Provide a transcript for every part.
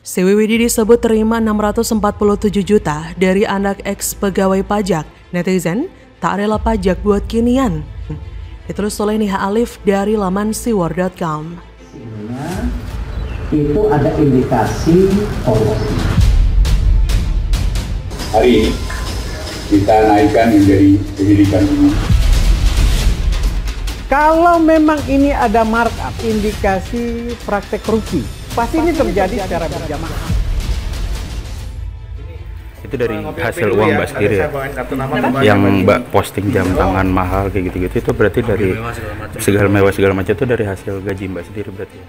CWWD disebut terima 647 juta dari anak ex-pegawai pajak. Netizen tak rela pajak buat kinian. Ditulis oleh Niha Alif dari laman siwar.com. Itu ada indikasi korupsi. Hari ini kita naikkan menjadi penyidikan umum. Kalau memang ini ada markup indikasi praktek korupsi, pasti ini terjadi secara berjamaah. Itu dari hasil uang Mbak sendiri ya? Yang Mbak posting jam tangan mahal kayak gitu-gitu, itu berarti dari segala macam itu dari hasil gaji Mbak sendiri berarti ya?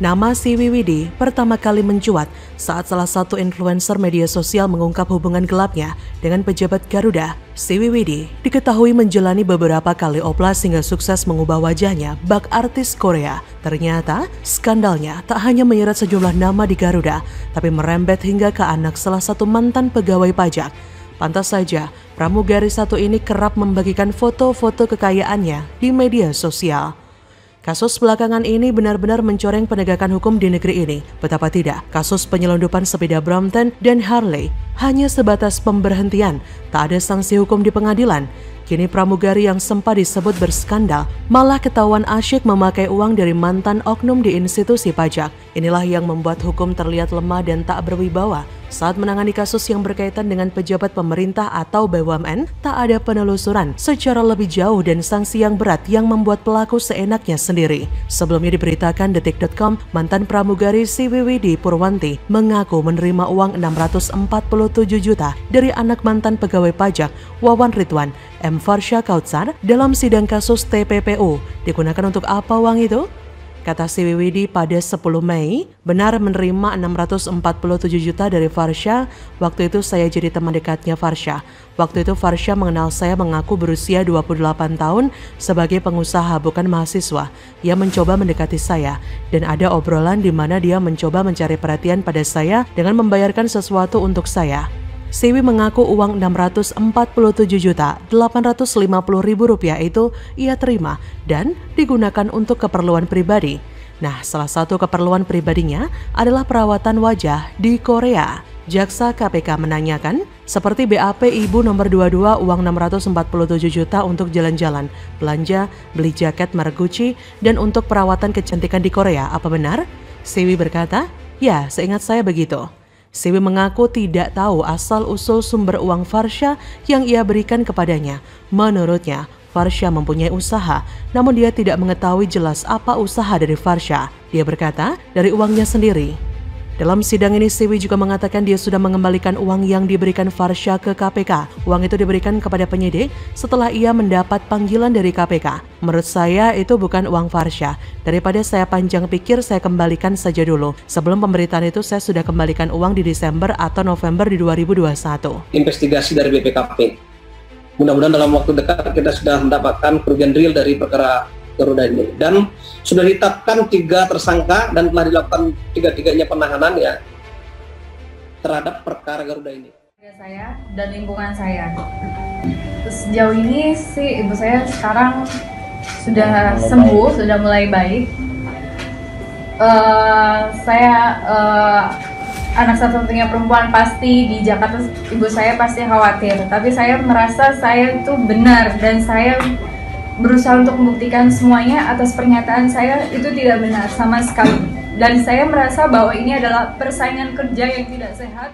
Nama CWWD pertama kali mencuat saat salah satu influencer media sosial mengungkap hubungan gelapnya dengan pejabat Garuda. CWWD diketahui menjalani beberapa kali oplas hingga sukses mengubah wajahnya bak artis Korea. Ternyata skandalnya tak hanya menyeret sejumlah nama di Garuda, tapi merembet hingga ke anak salah satu mantan pegawai pajak. Pantas saja, pramugari satu ini kerap membagikan foto-foto kekayaannya di media sosial. Kasus belakangan ini benar-benar mencoreng penegakan hukum di negeri ini. Betapa tidak, kasus penyelundupan sepeda Brompton dan Harley hanya sebatas pemberhentian, tak ada sanksi hukum di pengadilan. Kini pramugari yang sempat disebut berskandal malah ketahuan asyik memakai uang dari mantan oknum di institusi pajak. Inilah yang membuat hukum terlihat lemah dan tak berwibawa. Saat menangani kasus yang berkaitan dengan pejabat pemerintah atau BUMN, tak ada penelusuran secara lebih jauh dan sanksi yang berat yang membuat pelaku seenaknya sendiri. Sebelumnya diberitakan detik.com, mantan pramugari CWWD Purwanti mengaku menerima uang 647 juta dari anak mantan pegawai pajak Wawan Ridwan, M. Farsha Kautsar dalam sidang kasus TPPU. Digunakan untuk apa uang itu? Kata CWWD pada 10 Mei, benar menerima 647 juta dari Farsha. Waktu itu saya jadi teman dekatnya Farsha. Waktu itu Farsha mengenal saya mengaku berusia 28 tahun sebagai pengusaha bukan mahasiswa. Ia mencoba mendekati saya dan ada obrolan di mana dia mencoba mencari perhatian pada saya dengan membayarkan sesuatu untuk saya. Siwi mengaku uang 647.850.000 rupiah itu ia terima dan digunakan untuk keperluan pribadi. Nah, salah satu keperluan pribadinya adalah perawatan wajah di Korea. Jaksa KPK menanyakan, seperti BAP Ibu nomor 22 uang 647 juta untuk jalan-jalan, belanja, beli jaket merek Gucci, dan untuk perawatan kecantikan di Korea, apa benar? Siwi berkata, ya, seingat saya begitu. Siwi mengaku tidak tahu asal-usul sumber uang Farsha yang ia berikan kepadanya. Menurutnya, Farsha mempunyai usaha, namun dia tidak mengetahui jelas apa usaha dari Farsha. Dia berkata, dari uangnya sendiri. Dalam sidang ini, Siwi juga mengatakan dia sudah mengembalikan uang yang diberikan Farsha ke KPK. Uang itu diberikan kepada penyidik setelah ia mendapat panggilan dari KPK. Menurut saya itu bukan uang Farsha. Daripada saya panjang pikir, saya kembalikan saja dulu. Sebelum pemberitaan itu, saya sudah kembalikan uang di Desember atau November di 2021. Investigasi dari BPKP. Mudah-mudahan dalam waktu dekat kita sudah mendapatkan kerugian real dari perkara Garuda ini, dan sudah ditetapkan 3 tersangka dan telah dilakukan 3-tiganya penahanan ya terhadap perkara Garuda ini. Saya dan lingkungan saya. Sejauh ini sih ibu saya sekarang sudah sembuh, sudah mulai baik. Saya anak satu-satunya perempuan, pasti di Jakarta ibu saya pasti khawatir. Tapi saya merasa saya itu benar dan saya berusaha untuk membuktikan semuanya atas pernyataan saya itu tidak benar sama sekali. Dan saya merasa bahwa ini adalah persaingan kerja yang tidak sehat.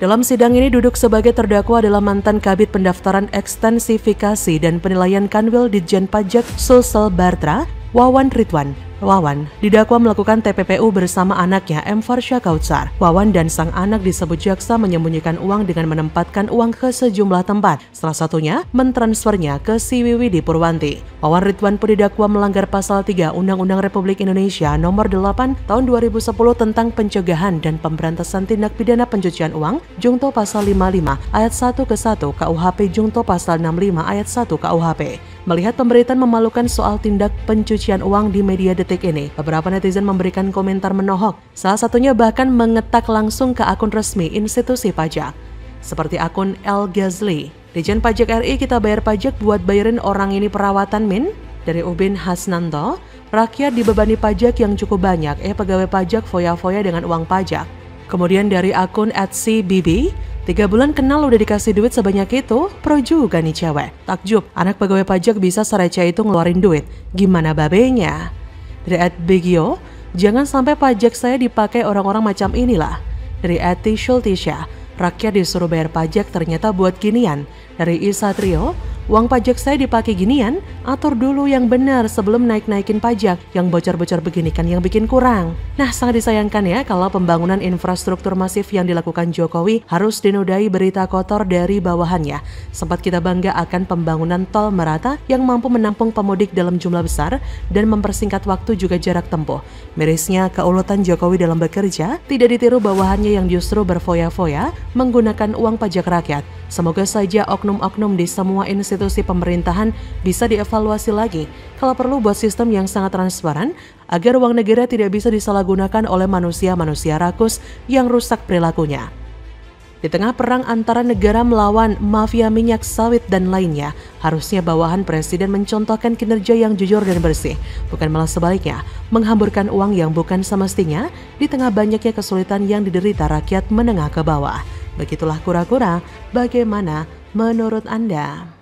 Dalam sidang ini duduk sebagai terdakwa adalah mantan Kabid Pendaftaran Ekstensifikasi dan Penilaian Kanwil Ditjen Pajak Sulsel Bartra, Wawan Ridwan. Wawan didakwa melakukan TPPU bersama anaknya M. Farsha Kautsar. Wawan dan sang anak disebut jaksa menyembunyikan uang dengan menempatkan uang ke sejumlah tempat. Salah satunya mentransfernya ke CWWD Purwanti. Wawan Ridwan pun didakwa melanggar pasal 3 Undang-Undang Republik Indonesia nomor 8 tahun 2010 tentang pencegahan dan pemberantasan tindak pidana pencucian uang, Jungto pasal 55 ayat 1 ke 1 KUHP Jungto pasal 65 ayat 1 KUHP. Melihat pemberitaan memalukan soal tindak pencucian uang di media Detik ini, beberapa netizen memberikan komentar menohok. Salah satunya bahkan mengetak langsung ke akun resmi institusi pajak. Seperti akun El Ghazli. Ditjen Pajak RI kita bayar pajak buat bayarin orang ini perawatan Min? Dari Ubin Hasnanto, rakyat dibebani pajak yang cukup banyak, pegawai pajak foya-foya dengan uang pajak. Kemudian dari akun @cbb, 3 bulan kenal udah dikasih duit sebanyak itu, pro juga nih cewek. Takjub, anak pegawai pajak bisa sereceh itu ngeluarin duit, gimana babenya? Dari @bigio, jangan sampai pajak saya dipakai orang-orang macam inilah. Dari @tishultisha, rakyat disuruh bayar pajak ternyata buat ginian. Dari Isatrio, uang pajak saya dipakai ginian, atur dulu yang benar sebelum naik-naikin pajak. Yang bocor-bocor begini kan yang bikin kurang. Nah, sangat disayangkan ya kalau pembangunan infrastruktur masif yang dilakukan Jokowi harus dinodai berita kotor dari bawahannya. Sempat kita bangga akan pembangunan tol merata yang mampu menampung pemudik dalam jumlah besar dan mempersingkat waktu juga jarak tempuh. Mirisnya, keuletan Jokowi dalam bekerja tidak ditiru bawahannya yang justru berfoya-foya menggunakan uang pajak rakyat. Semoga saja oknum-oknum di semua institusi pemerintahan bisa dievaluasi lagi. Kalau perlu buat sistem yang sangat transparan agar uang negara tidak bisa disalahgunakan oleh manusia-manusia rakus yang rusak perilakunya. Di tengah perang antara negara melawan mafia minyak sawit dan lainnya, harusnya bawahan presiden mencontohkan kinerja yang jujur dan bersih, bukan malah sebaliknya, menghamburkan uang yang bukan semestinya di tengah banyaknya kesulitan yang diderita rakyat menengah ke bawah. Begitulah kura-kura, bagaimana menurut Anda?